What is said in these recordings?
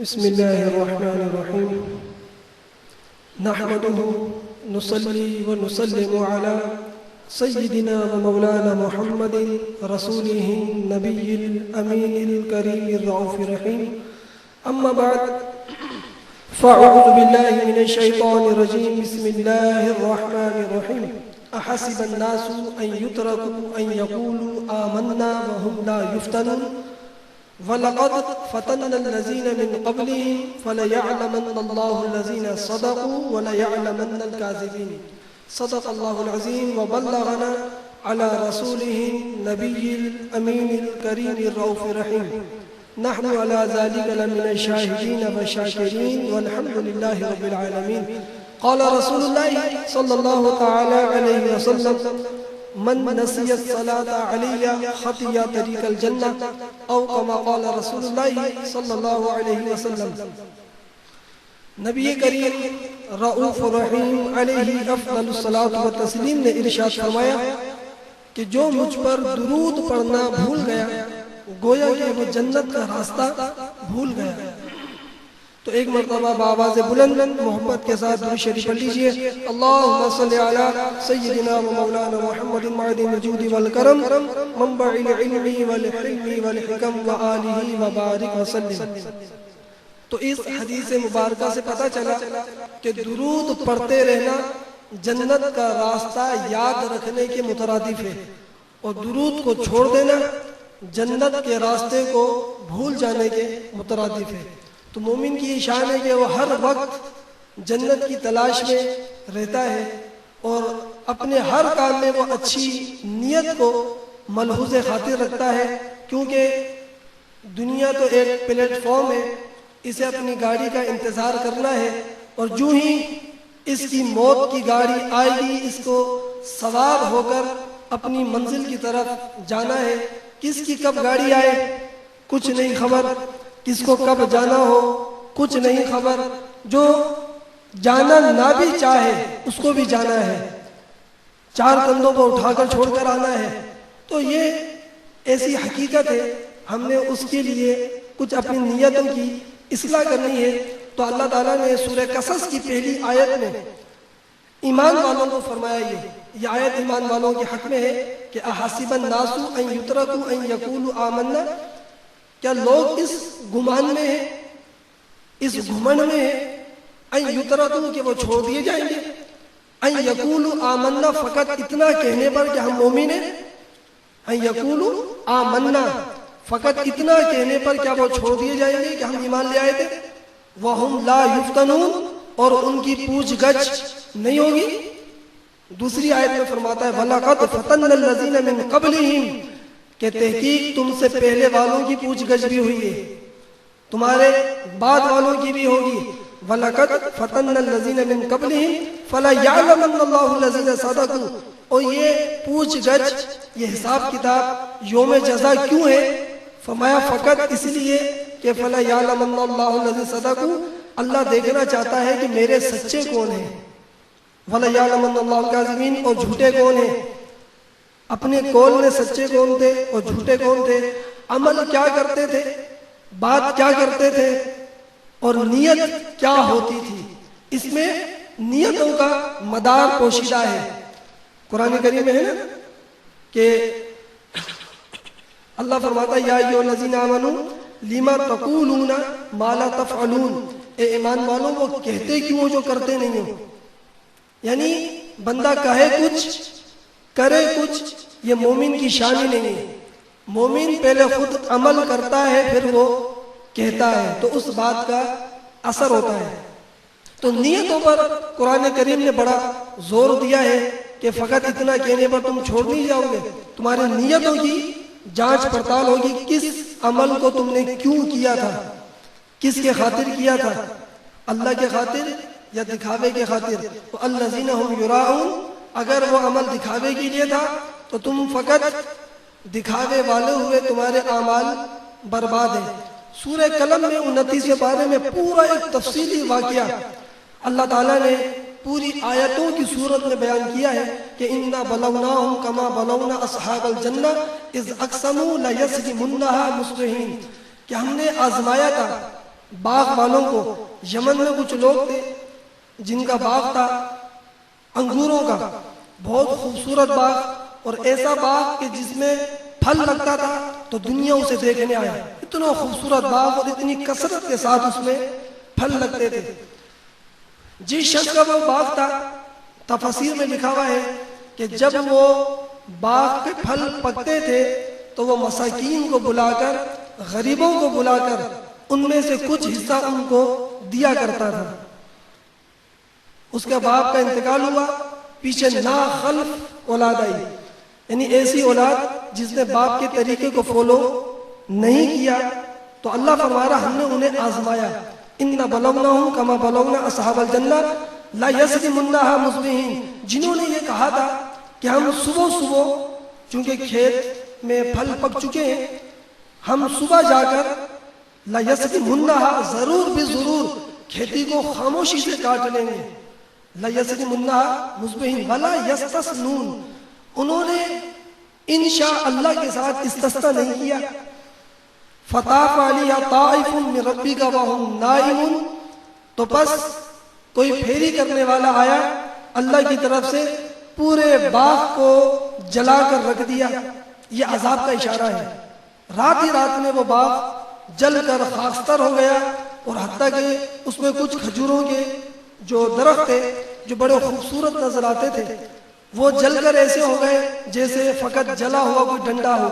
بسم الله الرحمن الرحيم نحمده نصلي ونسلم على سيدنا ومولانا محمد رسوله النبي الأمين الكريم الرؤوف الرحيم أما بعد فأعوذ بالله من الشيطان الرجيم بسم الله الرحمن الرحيم أحسب الناس أن يتركوا أن يقولوا آمنا وهم لا يفتنون وَلَقَدْ فَتَنَّا الَّذِينَ مِنْ قَبْلِهِمْ فَلَيَعْلَمَنَّ اللَّهُ الَّذِينَ صَدَقُوا وَلَيَعْلَمَنَّ الْكَاذِبِينَ صدق الله العظيم وبلغنا على رسوله النبي الأمين الكريم الرؤوف الرحيم نحن على ذلك لمن الشاهدين والشاكرين والحمد لله رب العالمين قال رسول الله صلى الله تعالى عليه وسلم من نسي الصلاة علي خطي طريق الجنة او كما قال رسول الله صلی اللہ علیہ وسلم۔ نبی کریم رؤوف الرحیم علیہ افضل الصلاۃ والتسلیم نے ارشاد فرمایا کہ جو مجھ پر درود پڑھنا بھول گیا گویا کہ وہ جنت کا راستہ بھول گیا۔ تو ایک مرتبہ بآواز بلند محبت کے ساتھ درود شریف پڑھ لیجئے۔ اللہم صلی علی سیدنا و مولانا محمد معدن الجود والکرم منبع العلم والحلم والحکم وآلہ وبارک وسلم۔ تو اس حدیث مبارکہ سے پتہ چلا کہ درود پڑھتے رہنا جنت کا راستہ یاد رکھنے کے مترادف ہے، اور درود کو چھوڑ دینا جنت کے راستے کو بھول جانے کے مترادف ہے۔ تو مومن کی شان ہے کہ وہ ہر وقت جنت کی تلاش میں رہتا ہے اور اپنے ہر کام میں وہ اچھی نیت کو ملحوظ خاطر رکھتا ہے، کیونکہ دنیا تو ایک پلیٹ فارم ہے، اسے اپنی گاڑی کا انتظار کرنا ہے، اور جو ہی اس کی موت کی گاڑی آئے گی اس کو سوار ہو کر اپنی منزل کی طرف جانا ہے۔ کس کی کب گاڑی آئے کچھ نہیں خبر، کس کو کب جانا ہو کچھ نہیں خبر، جو جانا نہ بھی چاہے اس کو بھی جانا ہے، چار کندھوں کو اٹھا کر چھوڑ کر آنا ہے۔ تو یہ ایسی حقیقت ہے، ہم نے اس کے لیے کچھ اپنی نیتوں کی اصلاح کرنی ہے۔ تو اللہ تعالیٰ نے سورہ قصص کی پہلی آیت میں ایمان والوں کو فرمایا، یہ آیت ایمان والوں کے حق میں ہے کہ احسب الناس ان یترکوا ان یقولوا آمنا، کیا لوگ اس گمان میں ہیں، اس گھمنڈ میں ہیں ان یترکوا کہ وہ چھوڑ دیے جائیں گے، ان یقولوا آمنا فقط اتنا کہنے پر کہ ہم مومن ہیں، ان یقولوا آمنا فقط اتنا کہنے پر کیا وہ چھوڑ دیے جائیں گے کہ ہم ایمان لے آئے تھے، وَهُمْ لَا يُفْتَنُونَ اور ان کی پوچھ گچھ نہیں ہوگی۔ دوسری آیت میں فرماتا ہے وَلَقَدْ فَتَنَّا الَّذِينَ مِنْ قَبْلِهِمْ کہ تحقیق تم سے پہلے والوں کی پوچھ گچھ بھی ہوئی ہے، تمہارے بعد والوں کی بھی ہوگی۔ وَلَقَدْ فَتَنَّا الَّذِينَ مِنْ قَبْلِهِمْ فَلَيَعْلَمَنَّ اللَّهُ الَّذِينَ صَدَقُوا، اور یہ پوچھ گچھ، یہ حساب کتاب یوم جزا کیوں ہے؟ فرمایا فقط اس لیے کہ فَلَيَعْلَمَنَّ اللَّهُ الَّذِينَ صَدَقُوا، اللہ دیکھنا چاہتا ہے کہ میرے سچے کون ہیں، وَلَيَعْلَمَنَّ اللَّهُ الْكَاذِبِينَ اور جھوٹے کون ہیں، اپنے قول میں سچے کون تھے اور جھوٹے کون تھے، عمل کیا کرتے تھے، بات کیا کرتے تھے، اور نیت کیا ہوتی تھی۔ اس میں نیتوں کا مدار پوشیدہ ہے۔ قرآن کریم میں ہے نا کہ اللہ فرماتا ہے یا ایھا الذین آمنوا لما تقولون ما لا تفعلون، اے ایمان والوں وہ کہتے کیوں ہو جو کرتے نہیں ہو۔ یعنی بندہ کہے کچھ کرے کچھ، یہ مومن کی شان ہی نہیں ہے۔ مومن پہلے خود عمل کرتا ہے پھر وہ کہتا ہے، تو اس بات کا اثر ہوتا ہے۔ تو نیتوں پر قرآن کریم نے بڑا زور دیا ہے کہ فقط اتنا کہنے پر تم چھوڑ نہیں جاؤ گے، تمہاری نیتوں کی جانچ پڑتال ہوگی، کس عمل کو تم نے کیوں کیا تھا، کس کے خاطر کیا تھا، اللہ کے خاطر یا دکھاوے کے خاطر۔ تو الذین هم یراؤون، اگر وہ عمل دکھاوے کے لیے تھا تو تم فقط دکھاوے والے ہوئے، تمہارے اعمال برباد ہیں۔ سورہ قلم میں 29 پارے میں پورا ایک تفصیلی واقعہ اللہ تعالیٰ نے پوری آیتوں کی صورت میں بیان کیا ہے کہ اِنَّا بَلَوْنَاهُمْ كَمَا بَلَوْنَا أَصْحَابَ الْجَنَّةِ إِذْ أَقْسَمُوا لَيَسْجِمُنَّهَا مُصْبِحِينَ، کہ ہم نے آزمایا تھا باغ والوں کو. یمن میں کچھ لوگ تھے جن کا باغ تھا انگوروں کا، بہت خوبصورت باغ، اور ایسا باغ کہ جس میں پھل لگتا تھا تو دنیا اسے دیکھنے آیا. اتنا خوبصورت باغ اور اتنی کثرت کے ساتھ اس میں پھل لگتے تھے. جس شخص کا وہ باغ تھا، تفاسیر میں لکھا ہوا ہے کہ جب وہ باغ کے پھل پکتے تھے تو وہ مساکین کو بلا کر، غریبوں کو بلا کر ان میں سے کچھ حصہ ان کو دیا کرتا تھا. اس کے باپ کا انتقال ہوا، پیچھے ناخلف اولاد آئی، یعنی ایسی اولاد جس نے باپ کے طریقے کو فالو نہیں کیا. تو اللہ فرما رہا ہم نے انہیں آزمایا. ان بلوناہم کما بلونا اصحاب الجنہ لا یسلمنها مصبحین. جنہوں نے یہ کہا تھا کہ ہم صبح صبح، چونکہ کھیت میں پھل پک چکے ہیں، ہم صبح جا کر لا یسلمنها، ضرور بھی ضرور کھیتی کو خاموشی سے کاٹ لیں گے. لا یسلمنها مصبحین ولا یستثنون. انہوں نے انشاء اللہ کے ساتھ استثنا نہیں کیا. فطاف علیہا طائف من ربک وہم نائمون. تو بس کوئی پھیری کرنے والا آیا اللہ کی طرف سے، پورے باغ کو جلا کر رکھ دیا. یہ عذاب کا اشارہ ہے. رات ہی رات میں وہ باغ جل کر خاکستر ہو گیا، اور حتیٰ کہ اس میں کچھ کھجوروں کے جو درخت تھے جو بڑے خوبصورت نظر آتے تھے، وہ جل کر ایسے ہو گئے جیسے فقط جلا ہوا کوئی ڈنڈا ہو،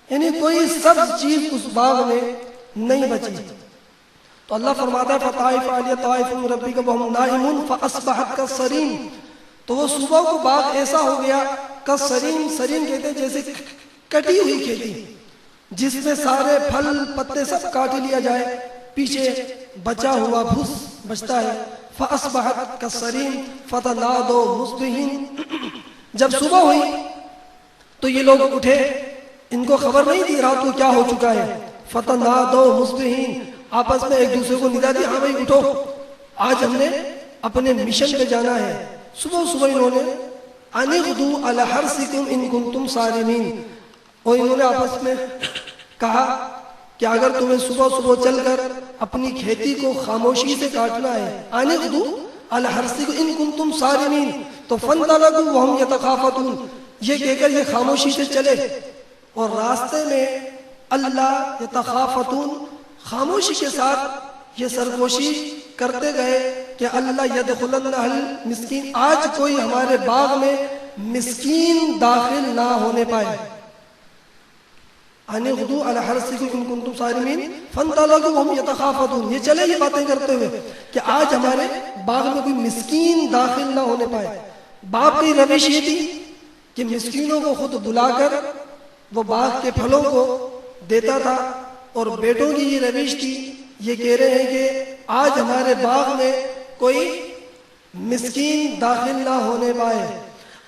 یعنی کوئی سبز چیز اس باغ میں نہیں بچی. تو اللہ فرماتا ہے فطائف علیہ طائف من ربک وہم نائمون فاصبحت کالصریم. تو وہ صبح کو باغ ایسا ہو گیا کالصریم. صریم کہتے ہیں جیسے کٹی ہوئی کھیتی جس میں سارے پھل پتے سب کاٹ لیا جائے، پیچھے بچا ہوا بھس بچتا ہے. فاصبحت کالصریم فتنادوا مصبحین. جب صبح ہوئی تو یہ لوگ اٹھے، ان کو خبر نہیں تھی رات کو کیا ہو چکا ہے. فتنادوا مصبحین، آپس میں ایک دوسرے کو ندا دی، ہاں بھائی اٹھو، آج ہم نے اپنے مشن پہ جانا ہے. صبح صبح انہوں نے ان اغدوا علی حرثکم ان کنتم صارمین، اور انہوں نے آپس میں کہا کہ اگر تمہیں صبح صبح چل کر اپنی کھیتی کو خاموشی سے کاٹنا ہے، ان اغدوا علی حرثکم ان کنتم صارمین. تو فانطلقوا وهم یتخافتون، یہ کہہ کر یہ خاموشی سے چلے، اور راستے میں اللہ یتخافتون، خاموشی کے ساتھ یہ سرگوشی کرتے گئے کہ اللہ یدخلن المسکین، آج کوئی ہمارے باغ میں مسکین داخل نہ ہونے پائے. ان اغدوا علی حرثکم ان کنتم صارمین فانطلقوا وهم یتخافتون. یہ چلے یہ باتیں کرتے ہوئے کہ آج ہمارے باغ میں کوئی مسکین داخل نہ ہونے پائے. باپ کی روش یہ تھی کہ مسکینوں کو خود بلا کر وہ باغ کے پھلوں کو دیتا تھا، اور بیٹوں کی یہ روش تھی، یہ کہہ رہے ہیں کہ آج ہمارے باغ میں کوئی مسکین داخل نہ ہونے پائے.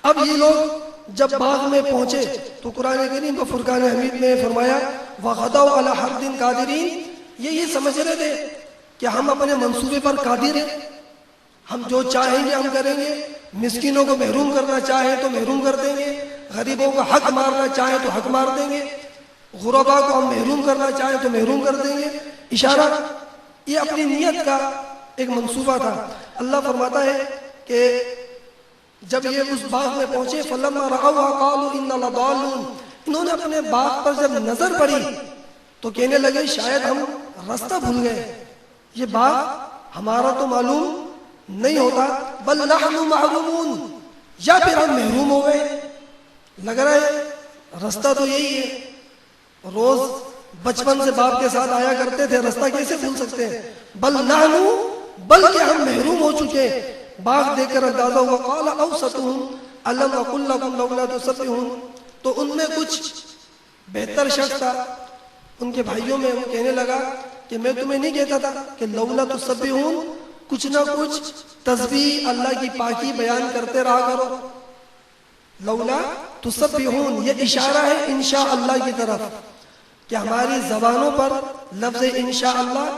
اب یہ لوگ جب باغ میں پہنچے تو قرآن کریم کو فرقان حمید میں فرمایا وَغَدَوْا عَلَى حَرْدٍ قَادِرِينَ. یہ سمجھ رہے تھے کہ ہم اپنے منصوبے پر قادر ہیں، ہم جو چاہیں گے ہم کریں گے. مسکینوں کو محروم کرنا چاہیں تو محروم کر دیں گے، غریبوں کو حق مارنا چاہیں تو حق مار دیں گے، غربا کو ہم محروم کرنا چاہیں تو محروم کر دیں گے. اشارہ یہ اپنی نیت کا ایک منصوبہ تھا. اللہ فرماتا ہے کہ جب یہ اس باغ میں پہنچے فَلَمَّا رَأَوْهَا قَالُوا إِنَّا لَضَالُّونَ، انہوں نے اپنے باغ پر جب نظر پڑی تو کہنے لگے شاید ہم راستہ بھول گئے، یہ باغ ہمارا تو معلوم نہیں ہوتا، بل نحن معلومون، یا پھر ہم محروم ہو گئے. لگ رہا ہے راستہ تو یہی ہے، روز بچپن سے باپ کے ساتھ آیا کرتے تھے، راستہ کیسے بھول سکتے ہیں. بل نحن، بلکہ ہم محروم ہو چکے. باغ دیکھ کر اندازہ ہوا. قال اوسطهم الم اقل لكم لولا تسبحون. تو ان میں کچھ بہتر شخص تھا ان کے بھائیوں میں، وہ کہنے لگا کہ میں تمہیں نہیں کہتا تھا کہ لولا تسبحون، کچھ نہ کچھ تسبیح اللہ کی پاکی بیان کرتے رہا کرو. لولا تسبحون، یہ اشارہ ہے انشاء اللہ کی طرف کہ ہماری زبانوں پر لفظ انشاء اللہ،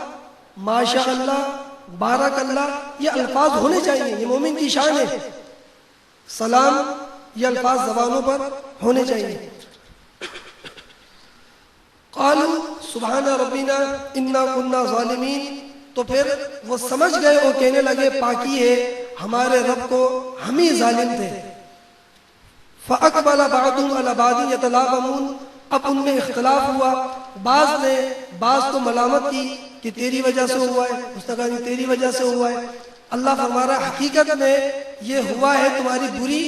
ماشاء اللہ، بارک اللہ، یہ الفاظ ہونے چاہیے. یہ مومن کی شان ہے. سلام، یہ الفاظ زبانوں پر ہونے چاہیے. قالوا سبحان ربنا انا كنا ظالمین، تو پھر وہ سمجھ گئے اور کہنے لگے پاکی ہے ہمارے رب کو، ہم ہی ظالم تھے۔ فَأَقْبَلَ بَعْضُهُمْ عَلَى بَعْضٍ يَتَلَاوَمُونَ، اب ان میں اختلاف ہوا، بعض نے بعض کو ملامت کی کہ تیری وجہ سے ہوا ہے، اس نے کہا کہ تیری وجہ سے ہوا ہے۔ اللہ فرما رہا ہے حقیقت میں یہ ہوا ہے تمہاری بری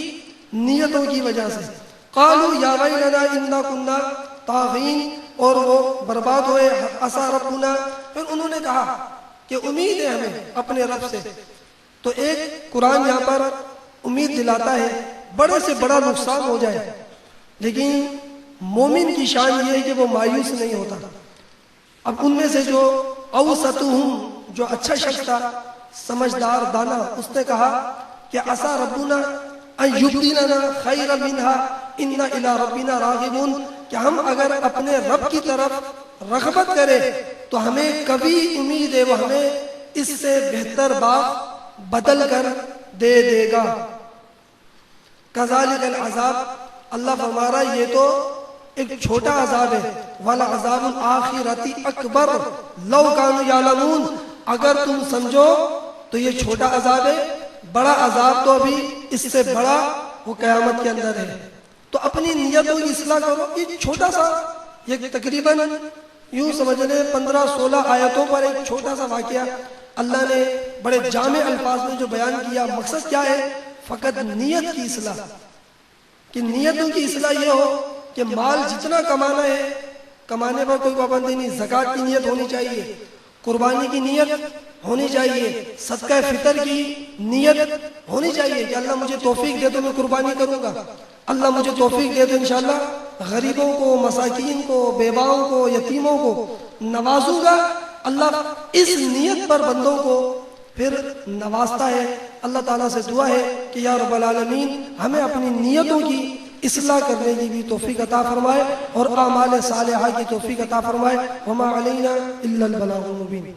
نیتوں کی وجہ سے۔ قالوا یا ویلنا انا کنا طاغین، اور وہ برباد ہوئے، عسیٰ ربنا، پھر انہوں نے کہا کہ امید ہے ہمیں اپنے رب سے۔ تو ایک قرآن یہاں پر امید دلاتا ہے بڑے سے بڑا نقصان ہو جائے، لیکن مومن کی شان یہ ہے کہ وہ مایوس نہیں ہوتا۔ اب ان میں سے جو اوسطہم، جو اچھا شخص تھا، سمجھدار دانا، اس نے کہا کہ عسیٰ ربنا ان یبدلنا خیرا منہا انا الی ربنا راغبون، کہ ہم اگر اپنے رب کی طرف رغبت کریں تو ہمیں کبھی امید ہے وہ ہمیں اس سے بہتر باغ بدل کر دے دے گا۔ کذالک العذاب، اللہ فرما رہا ہے یہ تو ایک چھوٹا عذاب ہے، وَلَعَذَابُ الْآخِرَةِ أَكْبَرُ لَوْ كَانُوا يَعْلَمُونَ، اگر تم سمجھو تو یہ چھوٹا عذاب ہے، بڑا عذاب تو ابھی اس سے بڑا وہ قیامت کے اندر ہے۔ تو اپنی نیتوں کی اصلاح کرو۔ یہ چھوٹا سا، یہ تقریباً یوں سمجھ لیں 15-16 آیتوں پر ایک چھوٹا سا واقعہ اللہ نے بڑے جامع الفاظ میں جو بیان کیا۔ مقصد کیا ہے؟ فقط نیت کی اصلاح، کہ نیتوں کی اصلاح یہ ہو کہ مال جتنا کمانا ہے، کمانے پر کوئی پابندی نہیں، زکوٰۃ کی نیت ہونی چاہیے، قربانی کی نیت ہونی چاہیے، صدقہ فطر کی نیت ہونی چاہیے کہ اللہ مجھے توفیق دے تو میں قربانی کروں گا، اللہ مجھے توفیق دے تو انشاءاللہ غریبوں کو، مساکین کو، بیواؤں کو، یتیموں کو نوازوں گا۔ اللہ اس نیت پر بندوں کو پھر نوازتا ہے۔ اللہ تعالیٰ سے دعا ہے کہ یا رب العالمین ہمیں اپنی نیتوں کی اصلاح کرنے کی بھی توفیق عطا فرمائے اور اعمال صالحہ کی توفیق عطا فرمائے۔ وما علینا الا البلاغ المبین۔